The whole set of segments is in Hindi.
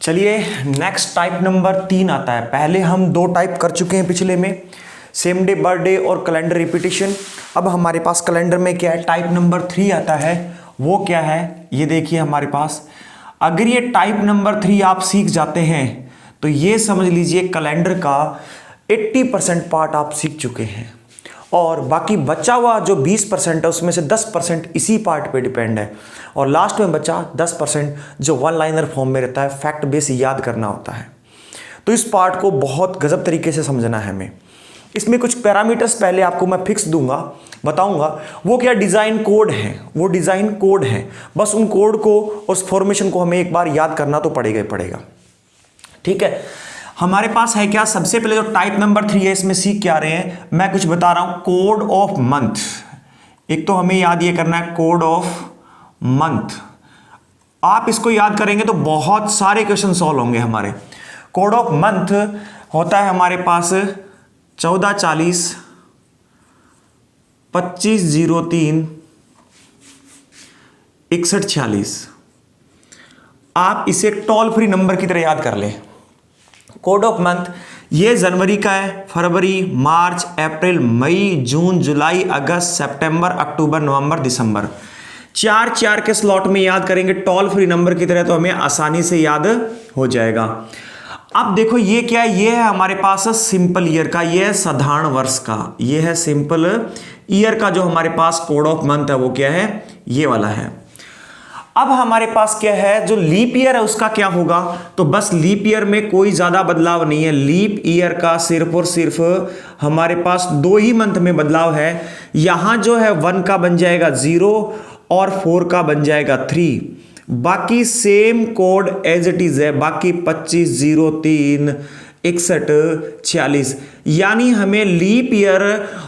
चलिए नेक्स्ट टाइप नंबर 3 आता है। पहले हम 2 टाइप कर चुके हैं पिछले में, सेम डे बर्थडे और कैलेंडर रिपीटिशन। अब हमारे पास कैलेंडर में क्या है, टाइप नंबर 3 आता है। वो क्या है ये देखिए हमारे पास। अगर ये टाइप नंबर 3 आप सीख जाते हैं तो ये समझ लीजिए कैलेंडर का 80% पार्ट आप सीख चुके हैं, और बाकी बचा हुआ जो 20% है उसमें से 10% इसी पार्ट पे डिपेंड है, और लास्ट में बचा 10% जो वन लाइनर फॉर्म में रहता है, फैक्ट बेस याद करना होता है। तो इस पार्ट को बहुत गजब तरीके से समझना है हमें। इसमें कुछ पैरामीटर्स पहले आपको मैं फिक्स दूंगा, बताऊंगा वो क्या डिज़ाइन कोड है, वो डिज़ाइन कोड है। बस उन कोड को, उस फॉर्मेशन को हमें एक बार याद करना तो पड़ेगा ही पड़ेगा। ठीक है, हमारे पास है क्या, सबसे पहले जो टाइप नंबर 3 है इसमें सीख क्या रहे हैं, मैं कुछ बता रहा हूं। कोड ऑफ मंथ, एक तो हमें याद ये करना है कोड ऑफ मंथ। आप इसको याद करेंगे तो बहुत सारे क्वेश्चन सॉल्व होंगे हमारे। कोड ऑफ मंथ होता है हमारे पास 1440 2503 6146। आप इसे टोल फ्री नंबर की तरह याद कर लें। कोड ऑफ मंथ ये जनवरी का है, फरवरी, मार्च, अप्रैल, मई, जून, जुलाई, अगस्त, सितंबर, अक्टूबर, नवंबर, दिसंबर। 4 के स्लॉट में याद करेंगे टोल फ्री नंबर की तरह तो हमें आसानी से याद हो जाएगा। अब देखो ये क्या है, ये है हमारे पास सिंपल ईयर का, ये है साधारण वर्ष का, ये है सिंपल ईयर का। जो हमारे पास कोड ऑफ मंथ है वो क्या है, ये वाला है। अब हमारे पास क्या है, जो लीप ईयर है उसका क्या होगा, तो बस लीप ईयर में कोई ज्यादा बदलाव नहीं है। लीप ईयर का सिर्फ और सिर्फ हमारे पास 2 ही मंथ में बदलाव है। यहां जो है 1 का बन जाएगा 0 और 4 का बन जाएगा 3। बाकी same code as it is है, बाकी 25 0 3 61 46। यानी हमें लीप ईयर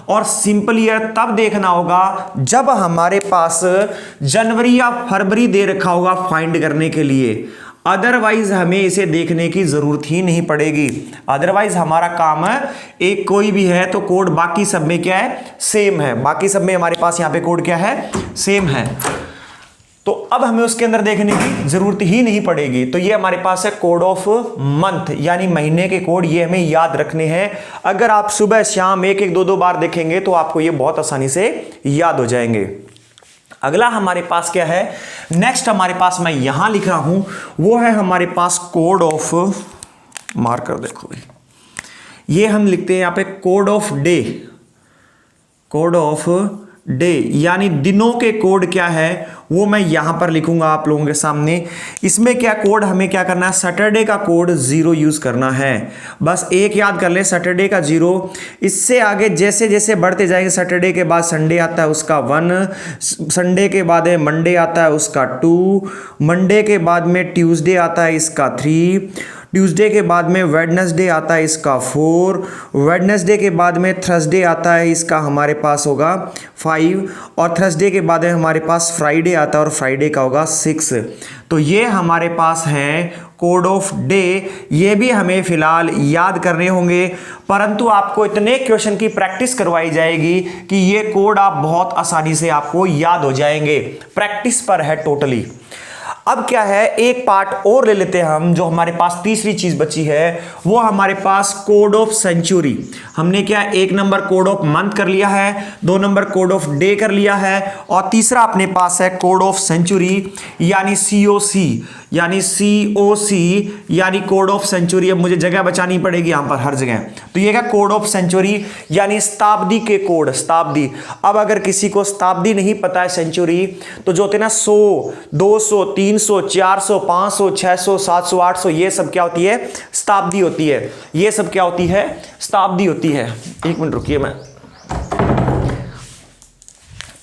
और सिंपल ईयर तब देखना होगा जब हमारे पास जनवरी या फरवरी दे रखा होगा फाइंड करने के लिए। अदरवाइज हमें इसे देखने की जरूरत ही नहीं पड़ेगी। अदरवाइज हमारा काम है एक कोई भी है तो कोड बाकी सब में क्या है, सेम है। बाकी सब में हमारे पास यहां पे कोड क्या है, सेम है। तो अब हमें उसके अंदर देखने की जरूरत ही नहीं पड़ेगी। तो ये हमारे पास है कोड ऑफ मंथ, यानी महीने के कोड, ये हमें याद रखने हैं। अगर आप सुबह शाम 1 2 बार देखेंगे तो आपको ये बहुत आसानी से याद हो जाएंगे। अगला हमारे पास क्या है, नेक्स्ट हमारे पास मैं यहां लिख रहा हूं, वो है हमारे पास कोड ऑफ, मार्कर देखो भाई, ये हम लिखते हैं यहां पे code of day. Code of day यानी दिनों के कोड क्या है वो मैं यहां पर लिखूंगा आप लोगों के सामने। इसमें क्या कोड हमें क्या करना है, सैटरडे का कोड 0 यूज करना है। बस एक याद कर ले, सैटरडे का 0। इससे आगे जैसे जैसे बढ़ते जाएंगे, सैटरडे के बाद संडे आता है उसका 1, संडे के बाद मंडे आता है उसका 2, मंडे के बाद में ट्यूसडे आता है इसका 3, ट्यूसडे के बाद में वेडनेसडे आता है इसका 4, वेडनेसडे के बाद में थर्सडे आता है इसका हमारे पास होगा 5, और थर्सडे के बाद में हमारे पास फ्राइडे आता है और फ्राइडे का होगा 6। तो ये हमारे पास है कोड ऑफ डे। ये भी हमें फिलहाल याद करने होंगे, परंतु आपको इतने क्वेश्चन की प्रैक्टिस करवाई जाएगी कि ये कोड आप बहुत आसानी से आपको याद हो जाएंगे। प्रैक्टिस पर है टोटली। अब क्या है, एक पार्ट और ले लेते हैं हम, जो हमारे पास तीसरी चीज बची है वो हमारे पास कोड ऑफ सेंचुरी। हमने क्या 1 नंबर कोड ऑफ मंथ कर लिया है, 2 नंबर कोड ऑफ डे कर लिया है, और तीसरा अपने पास है कोड ऑफ सेंचुरी यानी COC, यानी COC यानी कोड ऑफ सेंचुरी। अब मुझे जगह बचानी पड़ेगी यहां पर हर जगह। तो ये क्या कोड ऑफ सेंचुरी यानी शताब्दी के कोड, शताब्दी। अब अगर किसी को शताब्दी नहीं पता है सेंचुरी, तो जो होते हैं ना 100 200 300 400 500 600 700 800, ये सब क्या होती है, शताब्दी होती है। ये सब क्या होती है, शताब्दी होती है। 1 मिनट रुकिए, मैं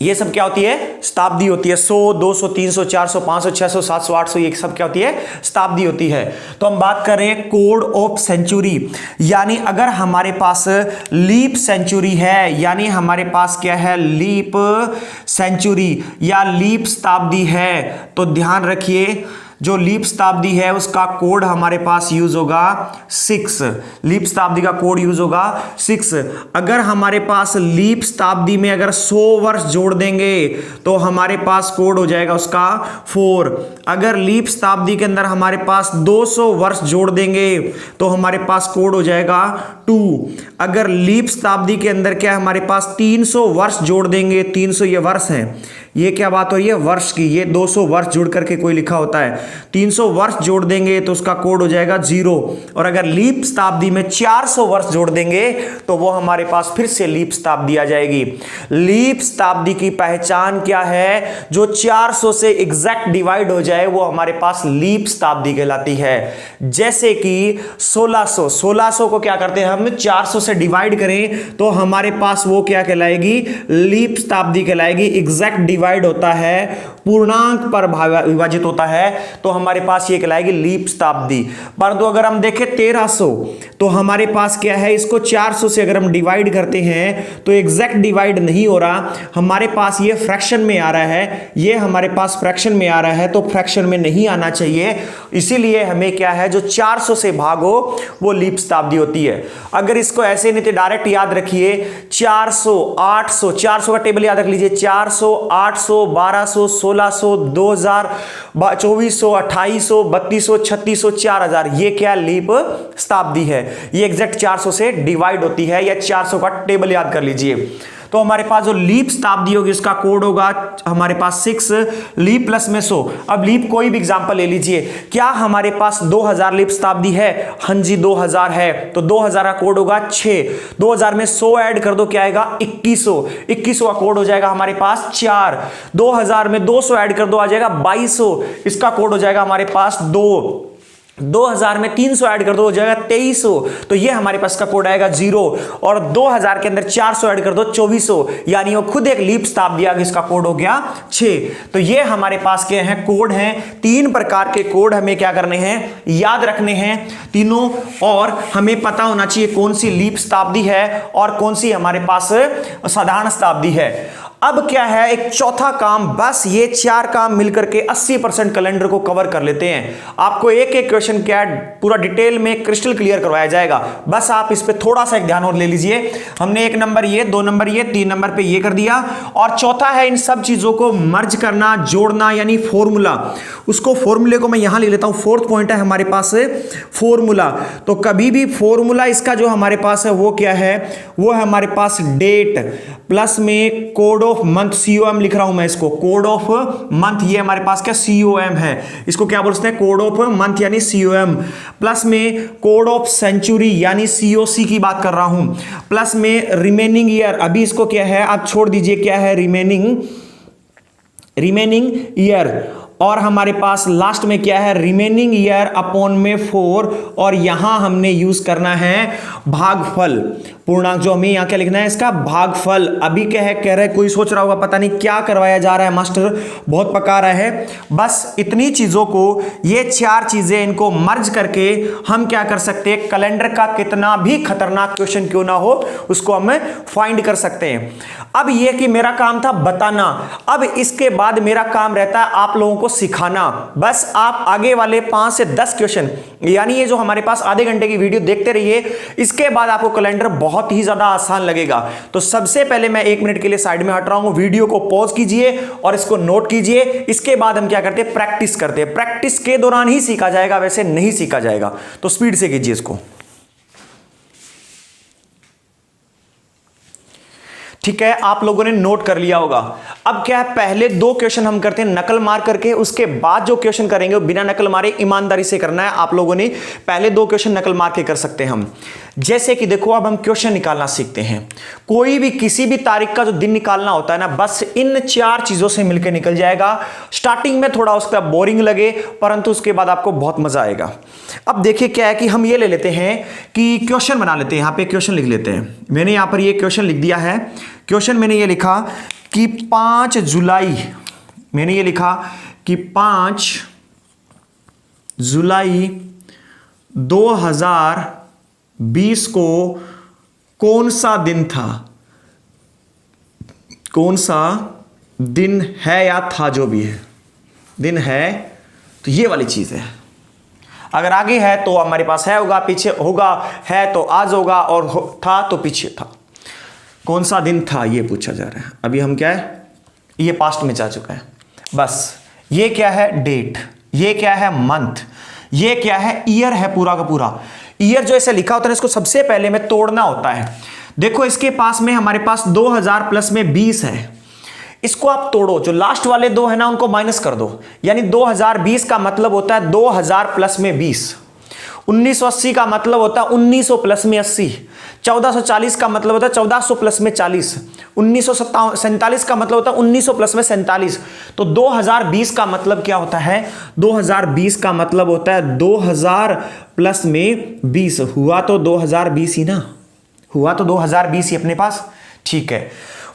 ये सब क्या होती है, शताब्दी होती है। 100 200 300 400 500 600 700 800, ये सब क्या होती है, शताब्दी होती है। तो हम बात कर रहे हैं कोड ऑफ सेंचुरी, यानी अगर हमारे पास लीप सेंचुरी है, यानी हमारे पास क्या है, लीप सेंचुरी या लीप शताब्दी है, तो ध्यान रखिए जो लीप शताब्दी है उसका कोड हमारे पास यूज होगा 6। लीप शताब्दी का कोड यूज होगा 6। अगर हमारे पास लीप शताब्दी में अगर 100 वर्ष जोड़ देंगे तो हमारे पास कोड हो जाएगा उसका 4। अगर लीप शताब्दी के अंदर हमारे पास 200 वर्ष जोड़ देंगे तो हमारे पास कोड हो जाएगा 2। अगर लीप शताब्दी के अंदर क्या हमारे पास 300 वर्ष जोड़ देंगे, 300 ये वर्ष है, ये क्या बात हो रही है वर्ष की, ये 200 वर्ष जुड़ करके कोई लिखा होता है, 300 वर्ष जोड़ देंगे तो उसका कोड हो जाएगा 0। और अगर लीप शताब्दी में 400 वर्ष जोड़ देंगे तो वो हमारे पास फिर से लीप शताब्दी आ जाएगी। लीप शताब्दी की पहचान क्या है? जो 400 से एग्जैक्ट डिवाइड हो जाए वो हमारे पास लीप शताब्दी कहलाती है। जैसे कि 1600 को क्या करते हैं हम 400 से डिवाइड करें तो हमारे पास वो क्या कहलाएगी? लीप शताब्दी कहलाएगी। एग्जैक्ट डिवाइड होता है, पूर्णांक पर विभाजित होता है तो हमारे पास ये कहलाएगी लीप शताब्दी। परंतु अगर हम देखें 1300 तो हमारे पास क्या है, इसको 400 से अगर हम डिवाइड करते हैं तो एग्जैक्ट डिवाइड नहीं हो रहा, हमारे पास ये फ्रैक्शन में आ रहा है, ये हमारे पास फ्रैक्शन में आ रहा है तो फ्रैक्शन में नहीं आना चाहिए। इसीलिए हमें क्या है, जो 400 से भागो वो लीप शताब्दी होती है। अगर इसको ऐसे नहीं तो डायरेक्ट याद रखिए 400, 800, 400 का टेबल याद रख लीजिए, 400, 800, 1200, 1600, 2000, 2400, 2800, 3200, 3600, 4000, ये क्या लीप शताब्दी है। ये एग्जैक्ट 400 से डिवाइड होती है, या 400 का टेबल याद कर लीजिए। तो हमारे पास जो लीप शताब्दी होगी उसका कोड होगा हमारे पास 6, लीप प्लस में 100। अब लीप कोई भी एग्जांपल ले लीजिए, क्या हमारे पास 2000 लीप शताब्दी है? हाँ जी 2000 है, तो 2000 का कोड होगा 6। 2000 में 100 ऐड कर दो, क्या आएगा 2100। 2100 का कोड हो जाएगा हमारे पास 4। 2000 में 200 ऐड कर दो, आ जाएगा 2200, इसका कोड हो जाएगा हमारे पास 2। 2000 में 300 ऐड कर दो, हो जाएगा 2300, तो ये हमारे पास का कोड आएगा 0। और 2000 के अंदर 400 ऐड कर दो, 2400, यानी वो खुद एक लीप शताब्दी आ गई, इसका कोड हो गया 6। तो ये हमारे पास क्या है, कोड हैं। 3 प्रकार के कोड हमें क्या करने हैं, याद रखने हैं तीनों, और हमें पता होना चाहिए कौन सी लीप शताब्दी है और कौन सी हमारे पास साधारण शताब्दी है। अब क्या है, एक चौथा काम, बस ये 4 काम मिलकर के 80% कैलेंडर को कवर कर लेते हैं। आपको एक एक क्वेश्चन क्या पूरा डिटेल में क्रिस्टल क्लियर करवाया जाएगा, बस आप इस पे थोड़ा सा एक ध्यान और ले लीजिए। हमने 1 नंबर ये, 2 नंबर ये, 3 नंबर पे ये कर दिया, और चौथा है इन सब चीजों को मर्ज करना, जोड़ना, यानी फॉर्मूला। उसको फॉर्मूले को मैं यहां ले लेता हूं, 4th पॉइंट है हमारे पास फॉर्मूला। तो कभी भी फॉर्मूला इसका जो हमारे पास है वो क्या है, वो है हमारे पास डेट प्लस में कोड ऑफ मंथ, COM लिख रहा हूं मैं इसको, कोड ऑफ मंथ, ये हमारे पास क्या COM है, इसको क्या बोलते हैं, कोड ऑफ मंथ यानी COM, प्लस में कोड ऑफ सेंचुरी यानी COC की बात कर रहा हूं, प्लस में रिमेनिंग ईयर, अभी इसको क्या है आप छोड़ दीजिए, क्या है रिमेनिंग ईयर, और हमारे पास लास्ट में क्या है, रिमेनिंग ईयर अपॉन में 4, और यहां हमने यूज करना है भागफल, पूर्णांक जो हमें यहां क्या लिखना है, इसका भागफल। अभी क्या है, कह रहे कोई सोच रहा होगा पता नहीं क्या करवाया जा रहा है मास्टर, बहुत पका रहा है। बस इतनी चीजों को, ये 4 चीजें, इनको मर्ज करके हम क्या कर सकते हैं, कैलेंडर का कितना भी खतरनाक क्वेश्चन क्यों ना हो उसको हम फाइंड कर सकते हैं। अब ये कि मेरा काम था बताना, अब इसके बाद मेरा काम रहता है आप लोगों को सिखाना। बस आप आगे वाले 5 से 10 क्वेश्चन, यानी ये जो हमारे पास आधे घंटे की वीडियो देखते रहिए, इसके बाद आपको कैलेंडर बहुत ही ज्यादा आसान लगेगा। तो सबसे पहले मैं 1 मिनट के लिए साइड में हट रहा हूं, वीडियो को पॉज कीजिए और इसको नोट कीजिए। इसके बाद हम क्या करते हैं, प्रैक्टिस करते हैं। प्रैक्टिस के दौरान ही सीखा जाएगा, वैसे नहीं सीखा जाएगा, तो स्पीड से कीजिए इसको। ठीक है, आप लोगों ने नोट कर लिया होगा। अब क्या है, पहले 2 क्वेश्चन हम करते हैं नकल मार करके, उसके बाद जो क्वेश्चन करेंगे वो बिना नकल मारे ईमानदारी से करना है। आप लोगों ने पहले 2 क्वेश्चन नकल मार के कर सकते हैं हम। जैसे कि देखो, अब हम क्वेश्चन निकालना सीखते हैं। कोई भी किसी भी तारीख का जो दिन निकालना होता है ना, बस इन 4 चीजों से मिलकर निकल जाएगा। स्टार्टिंग में थोड़ा उसका बोरिंग लगे, परंतु उसके बाद आपको बहुत मजा आएगा। अब देखिए क्या है कि हम ये ले लेते हैं कि क्वेश्चन बना लेते हैं, यहां पे क्वेश्चन लिख लेते हैं। मैंने यहां पर ये क्वेश्चन लिख दिया है। क्वेश्चन मैंने ये लिखा कि 5 जुलाई, मैंने ये लिखा कि 5 जुलाई 2020 को कौन सा दिन था, कौन सा दिन है या था, जो भी है दिन है तो ये वाली चीज है। अगर आगे है तो हमारे पास है होगा, पीछे होगा है तो आज होगा, और था तो पीछे था। कौन सा दिन था ये पूछा जा रहा है। अभी हम क्या है, ये पास्ट में जा चुका है। बस ये क्या है, डेट, ये क्या है, मंथ, ये क्या है, ईयर है पूरा का पूरा। ईयर जो ऐसे लिखा होता है इसको सबसे पहले में तोड़ना होता है। देखो इसके पास में हमारे पास 2000 प्लस में 20 है, इसको आप तोड़ो, जो लास्ट वाले दो है ना उनको माइनस कर दो, यानी 2020 का मतलब होता है 2000 प्लस में 20, 1980 का मतलब होता है 1900 प्लस में 80, 1440 का मतलब होता है 1400 प्लस में 40, 1947 का मतलब होता है 1900 प्लस में 47। तो 2020 का मतलब क्या होता है, 2020 का मतलब होता है 2000 प्लस में 20। हुआ तो 2020 ही ना, हुआ तो 2020 ही अपने पास। ठीक है,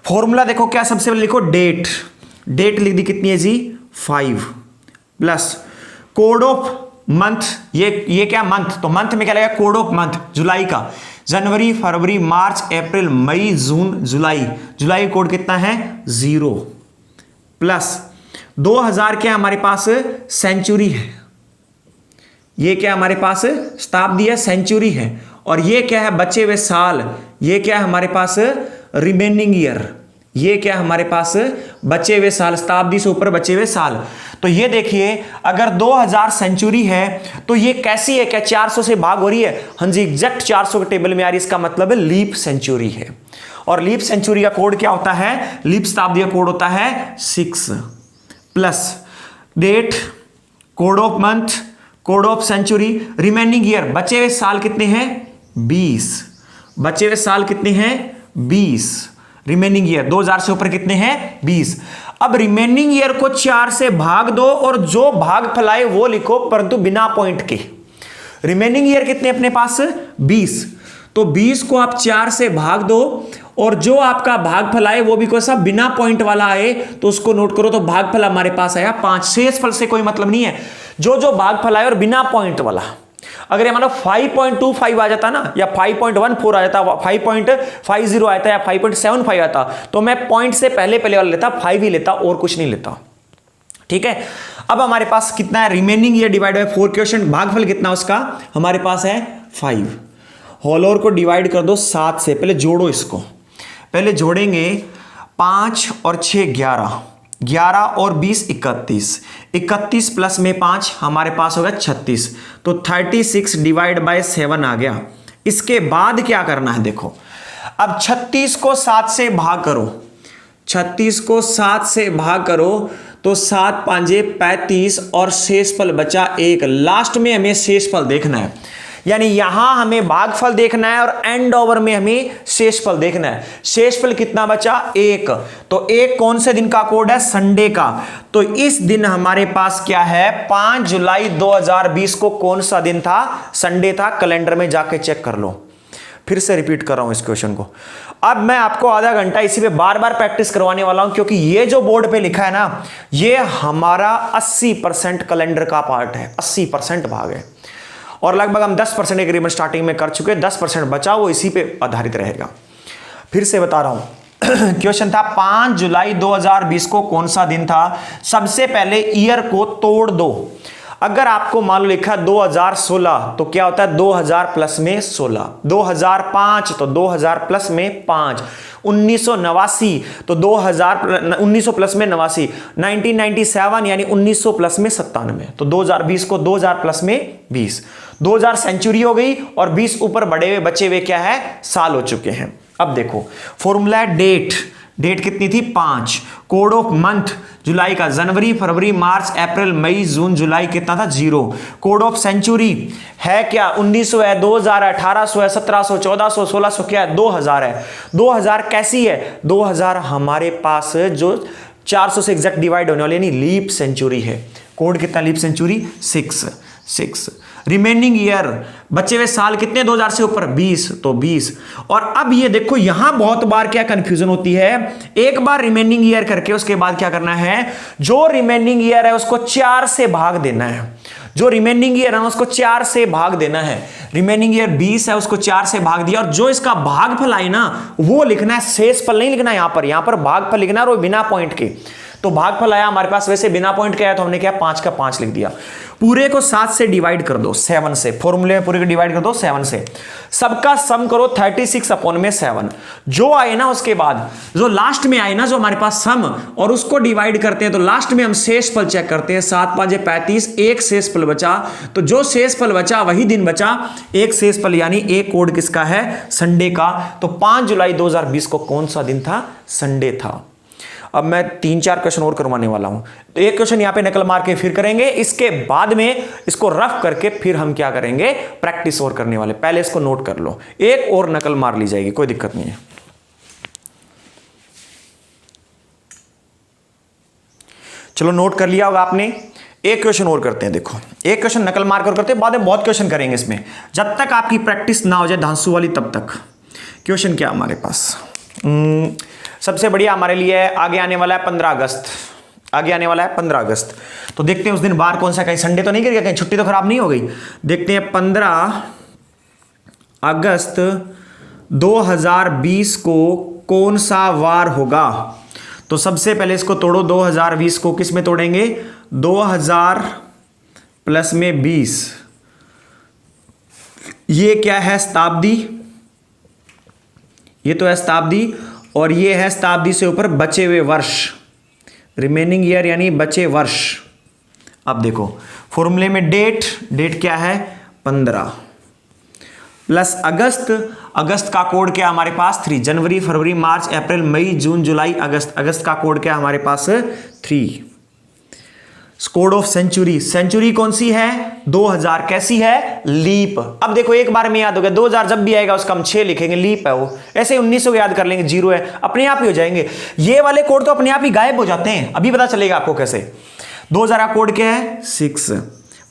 फॉर्मूला देखो क्या, सबसे पहले लिखो डेट, डेट लिख दी कितनी है जी 5, प्लस कोड ऑफ मंथ, ये क्या मंथ, तो मंथ में क्या लगेगा, कोड ऑफ मंथ जुलाई का, जनवरी फरवरी मार्च अप्रैल मई जून जुलाई, जुलाई कोड कितना है 0, प्लस 2000 क्या हमारे पास सेंचुरी है, ये क्या हमारे पास शताब्दी है, सेंचुरी है, और ये क्या है बचे हुए साल, ये क्या है हमारे पास रिमेनिंग ईयर, ये क्या हमारे पास बचे हुए साल, शताब्दी से ऊपर बचे हुए साल। तो ये देखिए अगर 2000 सेंचुरी है तो ये कैसी है, क्या 400 से भाग हो रही है, हाँ जी एग्जैक्ट 400 के टेबल में आ रही है, इसका मतलब है लीप सेंचुरी है। और लीप सेंचुरी का कोड क्या होता है, लीप शताब्दी का कोड होता है 6, plus date, code of month, code of century, remaining year, बचे हुए साल कितने हैं 20, बचे हुए साल कितने हैं 20, रिमेनिंग ईयर 2000 से ऊपर कितने हैं 20। अब रिमेनिंग ईयर को 4 से भाग दो और जो भाग फलाए वो लिखो, परंतु बिना पॉइंट के। रिमेनिंग ईयर कितने अपने पास 20, तो 20 को आप 4 से भाग दो और जो आपका भागफल आए वो भी कोई सा बिना पॉइंट वाला आए तो उसको नोट करो, तो भागफल हमारे पास आया 5। शेष फल से कोई मतलब नहीं है, जो भागफल आए और बिना पॉइंट वाला। अगर ये मतलब 5.25 आ जाता ना, या 5.14 आ जाता, 5.50 आता या 5.75 आता, तो मैं पॉइंट से पहले वाला लेता, 5 ही लेता और कुछ नहीं लेता। ठीक है, अब हमारे पास कितना है, remaining year divide by 4, question भागफल कितना उसका हमारे पास है 5। होल ओवर को डिवाइड कर दो 7 से, पहले जोड़ो इसको, पहले जोड़ेंगे 5 और 6 11, 11 और 20 31, 31 प्लस में 5 हमारे पास होगा 36, तो 36 डिवाइड बाय 7 आ गया। इसके बाद क्या करना है देखो, अब 36 को 7 से भाग करो, 36 को 7 से भाग करो तो 7 5 35 और शेषफल बचा 1। लास्ट में हमें शेषफल देखना है, यानी यहां हमें भागफल देखना है और एंड ओवर में हमें शेषफल देखना है। शेषफल कितना बचा 1, तो 1 कौन से दिन का कोड है, संडे का। तो इस दिन हमारे पास क्या है 5 जुलाई 2020 को कौन सा दिन था, संडे था। कैलेंडर में जाके चेक कर लो। फिर से रिपीट कर रहा हूं इस क्वेश्चन को। अब मैं आपको आधा घंटा इसी पे बार बार प्रैक्टिस करवाने वाला हूं, क्योंकि ये जो बोर्ड पे लिखा है ना, ये हमारा 80% कैलेंडर का पार्ट है, 80% भाग है, और लगभग हम 10% एग्रीमेंट स्टार्टिंग में कर चुके हैं, 10% बचा वो इसी पे आधारित रहेगा। फिर से बता रहा हूं क्वेश्चन था 5 जुलाई 2020 को कौन सा दिन था। सबसे पहले ईयर को तोड़ दो। अगर आपको मान लो लिखा 2016 तो क्या होता है 2000 प्लस में 16, 2005 तो 2000 प्लस में 5, 1989 तो 1900 प्लस में 89, 1997 यानी 1900 प्लस में 97, तो 2020 को 2000 प्लस में 20, 2000 सेंचुरी हो गई और 20 ऊपर बढ़े हुए बचे हुए क्या है साल हो चुके हैं। अब देखो फॉर्मूला डेट, डेट कितनी थी 5, कोड ऑफ मंथ जुलाई का, जनवरी फरवरी मार्च अप्रैल मई जून जुलाई कितना था 0, कोड ऑफ सेंचुरी है क्या 1900 है, 2000 है, 1800 है, 1700, 1400, 1600 क्या है 2000 है। 2000 कैसी है, 2000 हमारे पास जो 400 से एग्जैक्ट डिवाइड होने वाली यानी लीप सेंचुरी है। कोड कितना लीप सेंचुरी 6। रिमेनिंग ईयर बचे हुए साल कितने 2000 से ऊपर 20, तो 20। और अब ये देखो यहां बहुत बार क्या कंफ्यूजन होती है, एक बार रिमेनिंग ईयर करके उसके बाद क्या करना है, जो रिमेनिंग ईयर है उसको 4 से भाग देना है, जो रिमेनिंग ईयर है उसको 4 से भाग देना है। रिमेनिंग ईयर 20 है उसको 4 से भाग दिया, और जो इसका भागफल आए ना वो लिखना है, शेषफल नहीं लिखना यहां पर भागफल लिखना है और बिना पॉइंट के। तो भागफल आया हमारे पास वैसे बिना पॉइंट के आया, तो हमने क्या 5 का 5 लिख दिया। पूरे को 7 से डिवाइड कर दो, 7 से, फॉर्मूले में पूरे को डिवाइड कर दो 7 से, सबका सम करो 36/7। जो आए ना उसके बाद जो लास्ट में आए ना जो हमारे पास सम, और उसको डिवाइड करते हैं, तो लास्ट में हम शेषफल चेक करते हैं। 7 5 35, एक शेषफल बचा, तो जो शेषफल बचा वही दिन बचा, एक शेषफल, यानी एक कोड किसका है, संडे का। तो 5 जुलाई 2020 को कौन सा दिन था, संडे था। अब मैं 3-4 क्वेश्चन और करवाने वाला हूं, तो एक क्वेश्चन यहां पे नकल मार के फिर करेंगे, इसके बाद में इसको रफ करके फिर हम क्या करेंगे, प्रैक्टिस और करने वाले। पहले इसको नोट कर लो, एक और नकल मार ली जाएगी, कोई दिक्कत नहीं है। चलो नोट कर लिया होगा आपने। एक क्वेश्चन और करते हैं, देखो एक क्वेश्चन नकल मार कर करते हैं, बाद में बहुत क्वेश्चन करेंगे इसमें, जब तक आपकी प्रैक्टिस ना हो जाए धांसू वाली तब तक। क्वेश्चन क्या हमारे पास, सबसे बढ़िया हमारे लिए आगे आने वाला है 15 अगस्त, आगे आने वाला है 15 अगस्त। तो देखते हैं उस दिन बार कौन सा, कहीं संडे तो नहीं गिर गया, कहीं छुट्टी तो खराब नहीं हो गई। देखते हैं 15 अगस्त 2020 को कौन सा वार होगा। तो सबसे पहले इसको तोड़ो, 2020 को किस में तोड़ेंगे, 2000 प्लस में 20, ये क्या है, शताब्दी, ये तो है शताब्दी, और ये है शताब्दी से ऊपर बचे हुए वर्ष, रिमेनिंग ईयर यानी बचे वर्ष। अब देखो फॉर्मूले में डेट, डेट क्या है 15 प्लस अगस्त, अगस्त का कोड क्या हमारे पास 3, जनवरी फरवरी मार्च अप्रैल मई जून जुलाई अगस्त, अगस्त का कोड क्या हमारे पास 3। कोड ऑफ सेंचुरी, सेंचुरी कौन सी है 2000, कैसी है लीप। अब देखो एक बार में याद हो गया, 2000 जब भी आएगा उसका हम 6 लिखेंगे, लीप है वो। ऐसे 1900 याद कर लेंगे, 0 है, अपने आप ही हो जाएंगे। ये वाले कोड तो अपने आप ही गायब हो जाते हैं, अभी पता चलेगा आपको कैसे। 2000 का कोड क्या है 6,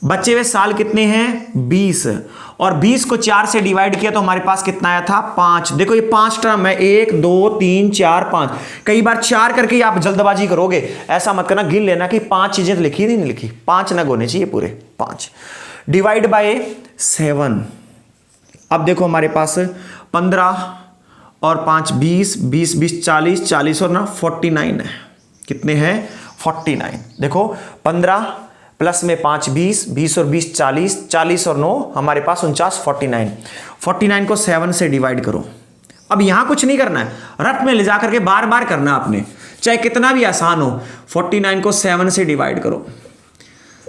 बचे हुए साल कितने हैं 20, और 20 को 4 से डिवाइड किया तो हमारे पास कितना आया था 5। देखो ये 5 टर्म है, 1 2 3 4 5, कई बार 4 करके आप जल्दबाजी करोगे, ऐसा मत करना, गिन लेना कि 5 चीजें तो लिखी नहीं लिखी, 5 नग होने चाहिए पूरे 5, डिवाइड बाय 7। अब देखो हमारे पास 15 और 5 20, 20 20 40, 40 और ना 49 है, कितने हैं 49। देखो 15 प्लस में 5 20, 20 और 20 40, 40 और 9 हमारे पास 49, 49। 49 को 7 से डिवाइड करो। अब यहां कुछ नहीं करना है, रफ में ले जाकर के बार बार करना आपने, चाहे कितना भी आसान हो। 49 को 7 से डिवाइड करो,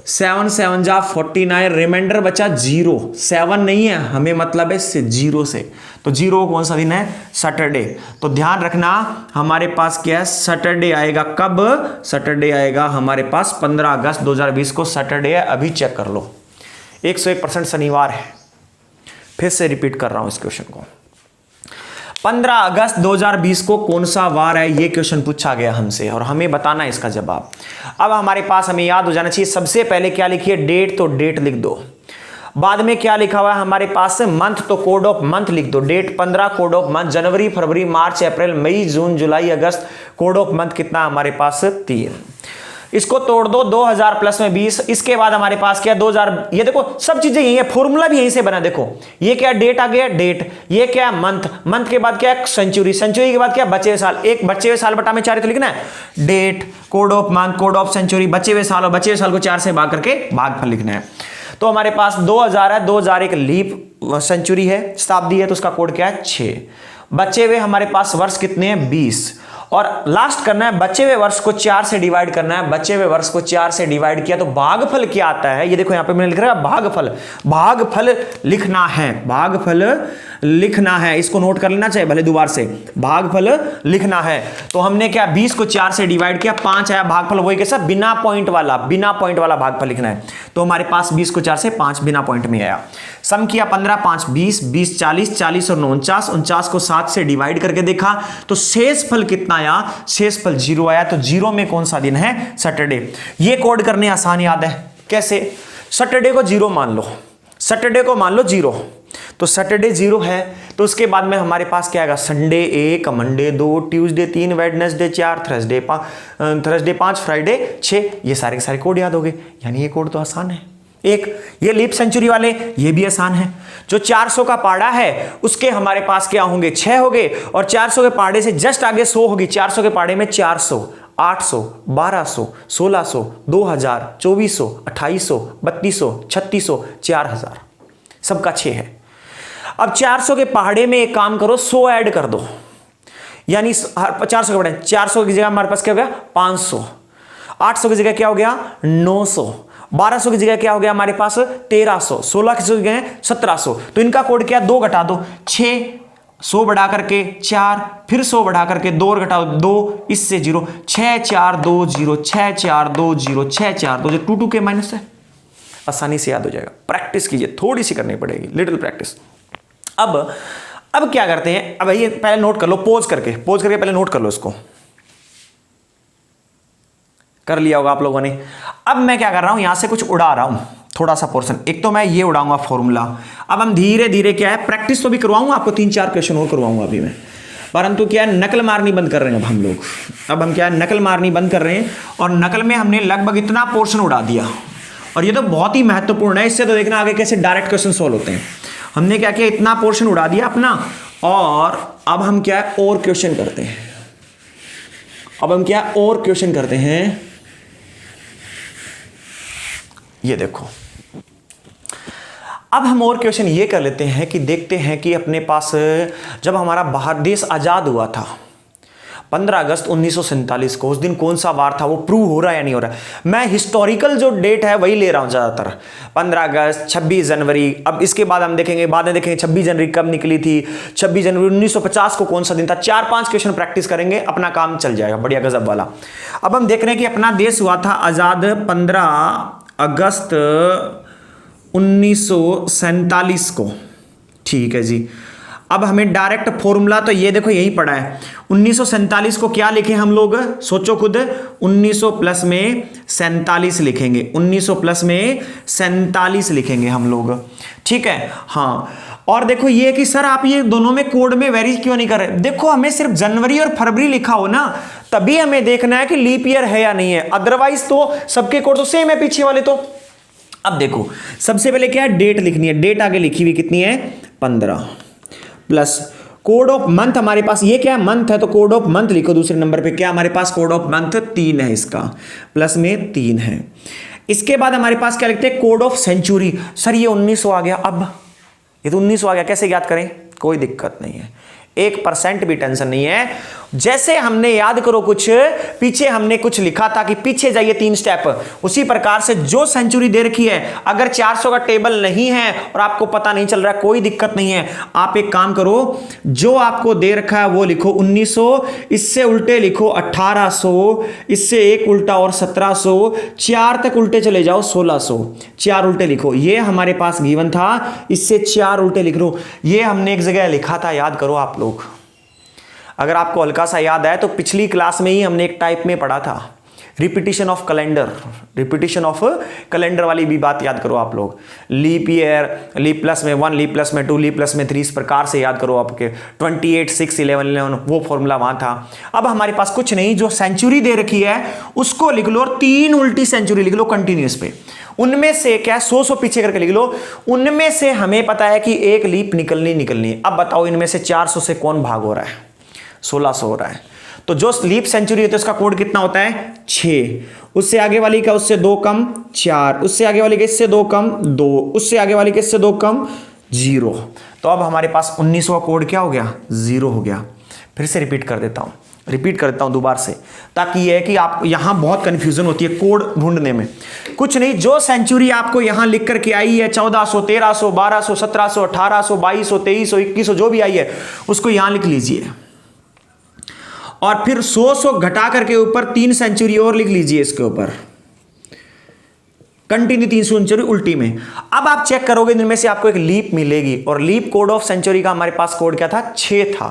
7 7 जा 49, रिमाइंडर बचा 0, 7 नहीं है, हमें मतलब है 0 से, तो 0 कौन सा दिन है सैटरडे। तो ध्यान रखना हमारे पास क्या है सैटरडे आएगा, कब सैटरडे आएगा हमारे पास 15 अगस्त 2020 को सैटरडे है। अभी चेक कर लो, 101% शनिवार है। फिर से रिपीट कर रहा हूं इस क्वेश्चन को, 15 अगस्त 2020 को कौन सा वार है, ये क्वेश्चन पूछा गया हमसे और हमें बताना है इसका जवाब। अब हमारे पास हमें याद हो जाना चाहिए, सबसे पहले क्या लिखिए डेट, तो डेट लिख दो। बाद में क्या लिखा हुआ है हमारे पास मंथ, तो कोड ऑफ मंथ लिख दो, डेट 15 कोड ऑफ मंथ, जनवरी फरवरी मार्च अप्रैल मई जून जुलाई अगस्त, कोड ऑफ मंथ कितना हमारे पास 3। इसको तोड़ दो, 2000 प्लस में 20, इसके बाद हमारे पास क्या 2000, ये देखो सब चीजें यही है, फॉर्मूला भी यहीं से बना। देखो ये क्या डेट आ गया डेट, ये क्या मंथ, मंथ के बाद क्या सेंचुरी, सेंचुरी के बाद क्या बचे हुए साल, एक बचे हुए साल बटा में 4 तो लिखना है, date code of month code of century, बचे हुए साल और बचे हुए साल को 4 से भाग करके भागफल लिखना है। तो हमारे पास 2000 है, 2000 एक लीप सेंचुरी है, शताब्दी है, तो उसका कोड क्या है 6। बचे हुए हमारे पास वर्ष कितने हैं 20, और लास्ट करना है बचे हुए वर्ष को 4 से डिवाइड करना है। बचे हुए वर्ष को 4 से डिवाइड किया तो भागफल क्या आता है, ये देखो यहां पे मैंने लिख रहा है भागफल, भागफल लिखना है, भागफल लिखना है, इसको नोट कर लेना चाहिए भले दोबारा से, भागफल लिखना है। तो हमने क्या 20 को 4 से डिवाइड किया, 5 आया भागफल, वही कैसा बिना पॉइंट वाला भागफल लिखना है। तो हमारे पास 20 को 4 से 5 बिना पॉइंट में आया। सम किया 15 5 20, 20 40, 40 और 49, 49 को 7 से डिवाइड करके देखा तो शेषफल कितना आया, शेषफल 0 आया। तो 0 में कौन सा दिन है सैटरडे। ये कोड करने आसान याद है, कैसे, सैटरडे को 0 मान लो, सैटरडे को मान लो 0, तो सैटरडे 0 है, तो उसके बाद में हमारे पास क्या आएगा Sunday 1, Monday 2, Tuesday 3, Wednesday 4, Thursday 5, Friday 6, ये सारे के सारे कोड याद हो गए। यानी ये कोड तो आसान है। एक ये लीप सेंचुरी वाले, ये भी आसान है। जो 400 का पाड़ा है उसके हमारे पास क्या होंगे 6 हो गए, और 400 के पाड़े से जस्ट आगे 100 होगी, 400 के पाड़े में 400, 800, 1200, 1600, 2000, 2400, 2800, 3200, 3600, 4000, सबका 6 है। अब 400 के पहाड़े में एक काम करो, 100 ऐड कर दो, यानी 400 के पहाड़े 400 की जगह हमारे पास क्या हो गया 500, 800 की जगह क्या हो गया 900, 1200 की जगह क्या हो गया हमारे पास 1300, 16 की जगह 1700। तो इनका कोड क्या, 2 घटा दो 6, 100 बढ़ा करके 4, फिर 100 बढ़ा करके 2 और घटाओ 2, इससे 0, 6 4 2 0, 6 4 2 0, 6 4 2 0, 2 2 के माइनस है, आसानी से याद हो जाएगा। प्रैक्टिस कीजिए, थोड़ी सी करनी पड़ेगी, लिटिल प्रैक्टिस। अब क्या करते हैं, अब ये पहले नोट कर लो, पोज करके पहले नोट कर लो, इसको कर लिया होगा आप लोगों ने। अब मैं क्या कर रहा हूं, यहां से कुछ उड़ा रहा हूं, थोड़ा सा पोर्शन। एक तो मैं ये उड़ाऊंगा फॉर्मूला। अब हम धीरे धीरे क्या है, प्रैक्टिस तो भी करवाऊंगा आपको, 3-4 क्वेश्चन और करवाऊंगा अभी मैं, परंतु क्या है, नकल मारनी बंद कर रहे हैं अब हम लोग। अब हम क्या है, नकल मारनी बंद कर रहे हैं, और नकल में हमने लगभग इतना पोर्शन उड़ा दिया, और ये तो बहुत ही महत्वपूर्ण है। इससे तो देखना आगे कैसे डायरेक्ट क्वेश्चन सॉल्व होते हैं। हमने क्या किया, इतना पोर्शन उड़ा दिया अपना, और अब हम क्या है, और क्वेश्चन करते हैं। अब हम क्या और क्वेश्चन करते हैं, ये देखो। अब हम और क्वेश्चन ये कर लेते हैं कि देखते हैं कि अपने पास जब हमारा बाहर देश आजाद हुआ था 15 अगस्त 1947 को, उस दिन कौन सा वार था, वो प्रूव हो रहा है या नहीं हो रहा है। मैं हिस्टोरिकल जो डेट है वही ले रहा हूं ज्यादातर, 15 अगस्त, 26 जनवरी। अब इसके बाद हम देखेंगे, बाद में देखेंगे 26 जनवरी कब निकली थी, 26 जनवरी 1950 को कौन सा दिन था। 4-5 क्वेश्चन प्रैक्टिस करेंगे, अपना काम चल जाएगा बढ़िया गजब वाला। अब हम देख रहे हैं कि अपना देश हुआ था आजाद 15 अगस्त 1947 को, ठीक है जी। अब हमें डायरेक्ट फॉर्मूला तो ये देखो यही पड़ा है। 1947 को क्या लिखे हम लोग, सोचो खुद, 1900 प्लस में 47 लिखेंगे, 1900 प्लस में 47 लिखेंगे हम लोग, ठीक है। हाँ, और देखो ये कि सर आप ये दोनों में कोड में वेरी क्यों नहीं कर रहे, देखो हमें सिर्फ जनवरी और फरवरी लिखा हो ना, तभी हमें देखना है कि लीप ईयर है या नहीं है, अदरवाइज तो सबके कोड तो सेम है पीछे वाले तो। अब देखो सबसे पहले क्या है, डेट लिखनी है, डेट आगे लिखी हुई कितनी है 15, प्लस कोड ऑफ मंथ हमारे पास, ये क्या है मंथ है तो कोड ऑफ मंथ लिखो दूसरे नंबर पे, क्या हमारे पास कोड ऑफ मंथ 3 है, इसका प्लस में 3 है। इसके बाद हमारे पास क्या लिखते हैं, कोड ऑफ सेंचुरी। सर ये 1900 आ गया, अब ये तो 1900 आ गया, कैसे याद करें, कोई दिक्कत नहीं है, 1% भी टेंशन नहीं है। जैसे हमने याद करो कुछ पीछे हमने कुछ लिखा था कि पीछे जाइए 3 स्टेप, उसी प्रकार से जो सेंचुरी दे रखी है, अगर 400 का टेबल नहीं है और आपको पता नहीं चल रहा है, कोई दिक्कत नहीं है। आप एक काम करो, जो आपको दे रखा है वो लिखो 1900, इससे उल्टे लिखो 1800, इससे एक उल्टा और 1700, 4 तक उल्टे चले जाओ 1600, 4 उल्टे लिखो, ये हमारे पास गिवन था, इससे 4 उल्टे लिख लो। ये हमने एक जगह लिखा था, याद करो आप लोग, अगर आपको हल्का सा याद आए तो पिछली क्लास में ही हमने एक टाइप में पढ़ा था, repetition of calendar, repetition of calendar वाली भी बात याद करो आप लोग। लीप ईयर, लीप प्लस में 1, लीप प्लस में 2, लीप प्लस में 3, इस प्रकार से याद करो आपके 28, 6, 11, वो फॉर्मूला वहां था। अब हमारे पास कुछ नहीं, जो सेंचुरी दे रखी है उसको लिख लो और 3 उल्टी सेंचुरी लिख लो कंटिन्यूस पे, उनमें से क्या 100 पीछे करके लिख लो, उनमें से हमें पता है कि एक लीप निकलनी है। अब बताओ इनमें से 400 से कौन भाग हो रहा है, 1600 हो रहा है। तो जो लीप सेंचुरी है तो उसका कोड कितना होता है 6, उससे आगे वाली का उससे 2 कम 4, उससे आगे वाली का इससे 2 कम 2, उससे आगे वाली का इससे 2 कम 0। तो अब हमारे पास 1900 का कोड क्या हो गया 0 हो गया। फिर से रिपीट कर देता हूं दोबारा से, ताकि यह है कि आप यहां बहुत कंफ्यूजन होती है कोड ढूंढने में। कुछ नहीं, जो सेंचुरी आपको यहां लिख करके आई है 1400, 1300, 1200, 1700, 1800, 2200, 2300, 2100 जो भी आई है उसको यहां लिख लीजिए, और फिर 100 घटा करके ऊपर 3 सेंचुरी और लिख लीजिए इसके ऊपर, कंटिन्यू 3 सेंचुरी उल्टी में। अब आप चेक करोगे इनमें से आपको एक लीप मिलेगी, और लीप कोड ऑफ सेंचुरी का हमारे पास कोड क्या था 6 था,